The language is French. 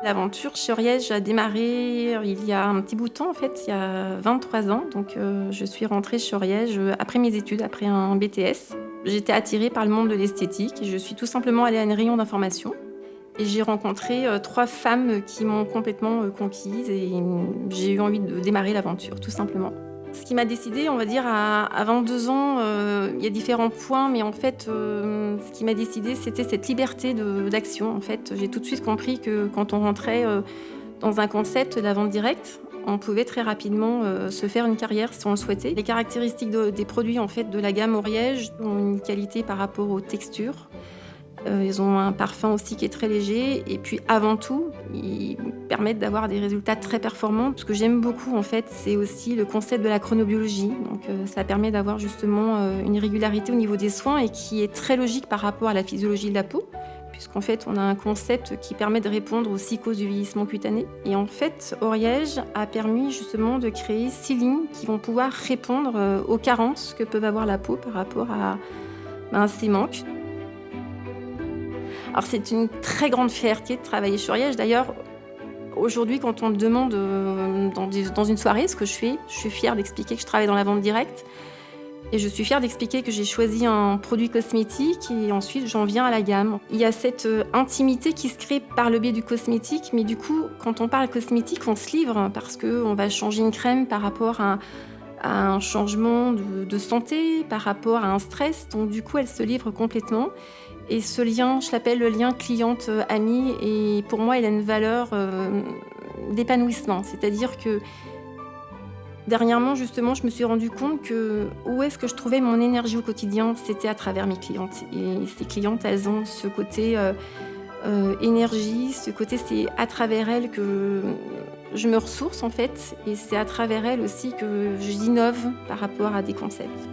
L'aventure chez Oriège a démarré il y a un petit bout de temps, en fait, il y a 23 ans. Donc, je suis rentrée chez Oriège, après mes études, après un BTS. J'étais attirée par le monde de l'esthétique et je suis tout simplement allée à une réunion d'information et j'ai rencontré, 3 femmes qui m'ont complètement, conquise et j'ai eu envie de démarrer l'aventure, tout simplement. Ce qui m'a décidée, on va dire à 22 ans, il y a différents points, mais en fait, ce qui m'a décidée, c'était cette liberté d'action. En fait, j'ai tout de suite compris que quand on rentrait, dans un concept, la vente directe, on pouvait très rapidement, se faire une carrière si on le souhaitait. Les caractéristiques des produits, en fait, de la gamme Oriège ont une qualité par rapport aux textures. Ils ont un parfum aussi qui est très léger et puis avant tout, ils permettent d'avoir des résultats très performants. Ce que j'aime beaucoup en fait, c'est aussi le concept de la chronobiologie. Donc ça permet d'avoir justement, une régularité au niveau des soins et qui est très logique par rapport à la physiologie de la peau. Puisqu'en fait, on a un concept qui permet de répondre aux 6 causes du vieillissement cutané. Et en fait, Oriège a permis justement de créer 6 lignes qui vont pouvoir répondre, aux carences que peut avoir la peau par rapport à, ces manques. Alors c'est une très grande fierté de travailler sur Liège. D'ailleurs, aujourd'hui, quand on me demande, dans une soirée ce que je fais, je suis fière d'expliquer que je travaille dans la vente directe et je suis fière d'expliquer que j'ai choisi un produit cosmétique et ensuite j'en viens à la gamme. Il y a cette, intimité qui se crée par le biais du cosmétique, mais du coup, quand on parle cosmétique, on se livre parce qu'on va changer une crème par rapport à un changement de santé, par rapport à un stress. Donc du coup, elle se livre complètement. Et ce lien, je l'appelle le lien cliente-ami et pour moi, il a une valeur, d'épanouissement. C'est-à-dire que dernièrement, justement, je me suis rendu compte que où est-ce que je trouvais mon énergie au quotidien? C'était à travers mes clientes et ces clientes, elles ont ce côté, énergie, ce côté c'est à travers elles que je me ressource, en fait et c'est à travers elles aussi que j'innove par rapport à des concepts.